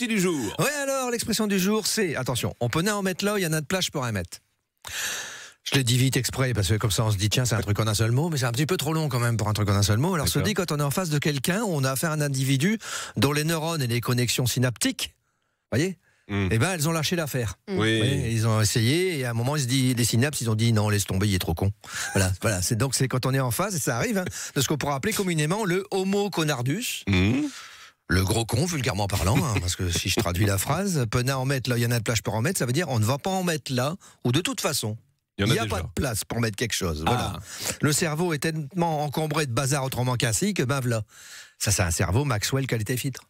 sortie du jour. Ouais, alors, l'expression du jour, c'est, attention, on peut en mettre là, il y en a de plage pour en mettre. Je l'ai dit vite exprès, parce que comme ça on se dit, tiens, c'est un truc en un seul mot, mais c'est un petit peu trop long quand même pour un truc en un seul mot. Alors, se dit, quand on est en face de quelqu'un, on a affaire à un individu dont les neurones et les connexions synaptiques, voyez, eh ben, elles ont lâché l'affaire. Oui. Ils ont essayé, et à un moment, les synapses, ils ont dit, non, laisse tomber, il est trop con. Voilà. C'est quand on est en face, et ça arrive, hein, de ce qu'on pourrait appeler communément le homo conardus. Le gros con, vulgairement parlant, hein, parce que si je traduis la phrase, peut en mettre là, il y en a de plage pour en mettre, ça veut dire on ne va pas en mettre là, ou de toute façon, il n'y a pas de place pour mettre quelque chose. Voilà. Le cerveau est tellement encombré de bazar autrement qu'ainsi que ben voilà. Ça, c'est un cerveau Maxwell qualité filtre.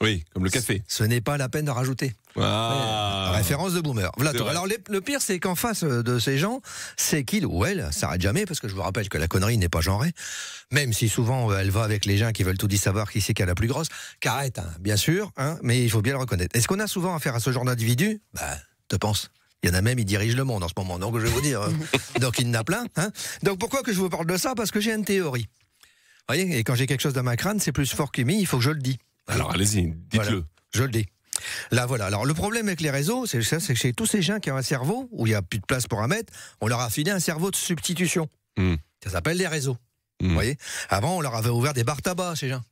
Oui, comme le café. Ce n'est pas la peine de rajouter. Référence de boomer. Voilà tout. Alors le pire, c'est qu'en face de ces gens, c'est qu'il ou elle s'arrête jamais, parce que je vous rappelle que la connerie n'est pas genrée, même si souvent elle va avec les gens qui veulent tout dire savoir qui c'est qui a la plus grosse. Carrette, hein, bien sûr, hein, mais il faut bien le reconnaître. Est-ce qu'on a souvent affaire à ce genre d'individu? Te pense. Il y en a même, ils dirigent le monde en ce moment, donc je vais vous dire. Donc il y en a plein. Hein. Donc pourquoi que je vous parle de ça? Parce que j'ai une théorie. Vous voyez, et quand j'ai quelque chose dans ma crâne, c'est plus fort qu'Émi, il faut que je le dise. Alors allez-y, dites-le. Voilà, je le dis. Là, voilà. Alors, le problème avec les réseaux, c'est que chez tous ces gens qui ont un cerveau, où il n'y a plus de place pour en mettre, on leur a filé un cerveau de substitution. Ça s'appelle les réseaux. Vous voyez? Avant, on leur avait ouvert des bars tabac, ces gens.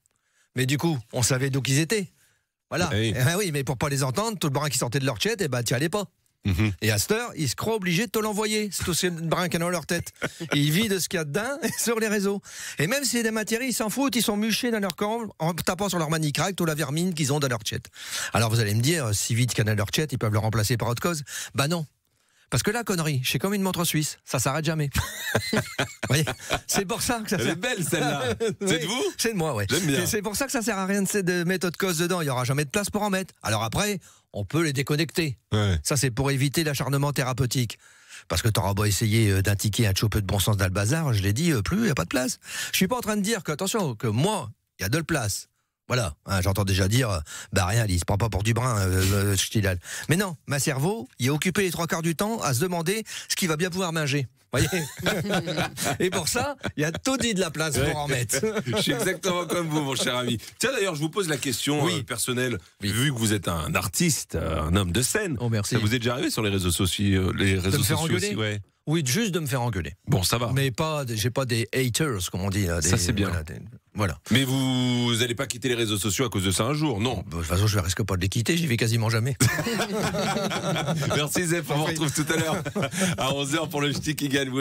Mais du coup, on savait d'où qu'ils étaient. Voilà. Oui, mais pour pas les entendre, tout le brin qui sortait de leur tête, tu n'y allais pas. Et à cette heure, ils se croient obligés de te l'envoyer. C'est tout ce brin qu'il y a dans leur tête. Ils vivent de ce qu'il y a dedans sur les réseaux. Et même si c'est des matières, ils s'en foutent, ils sont mûchés dans leur camp en tapant sur leur manicract ou la vermine qu'ils ont dans leur chat. Alors vous allez me dire, si vite qu'il y en a dans leur chat, ils peuvent le remplacer par autre cause. Bah non. Parce que là, connerie, c'est comme une montre suisse, ça s'arrête jamais. Voyez, c'est pour ça que ça Elle est belle celle-là. C'est de vous? C'est de moi, ouais. C'est pour ça que ça sert à rien de mettre de cause dedans. Il n'y aura jamais de place pour en mettre. Alors après, on peut les déconnecter. Ça, c'est pour éviter l'acharnement thérapeutique. Parce que t'auras beau essayer d'indiquer un peu de bon sens dans le bazar, je l'ai dit, plus, il n'y a pas de place. Je suis pas en train de dire que, attention, que moi, il y a de la place. Voilà, hein, j'entends déjà dire, rien, il se prend pas pour du brin, mais non, ma cerveau, il est occupé les 3/4 du temps à se demander ce qu'il va bien pouvoir manger. Voyez. Et pour ça, il y a tout dit de la place pour en mettre. Je suis exactement comme vous, mon cher ami. Tiens, d'ailleurs, je vous pose la question personnelle. Vu que vous êtes un artiste, un homme de scène, merci. Ça vous est déjà arrivé sur les réseaux sociaux, aussi, Oui, juste de me faire engueuler. Bon, ça va. Mais j'ai pas des haters, comme on dit. Ça, c'est bien. Voilà. Mais vous n'allez pas quitter les réseaux sociaux à cause de ça un jour, non? De toute façon, je risque pas de les quitter, j'y vais quasiment jamais. Merci Zef, on vous retrouve tout à l'heure à 11h pour le ch'ti qui gagne.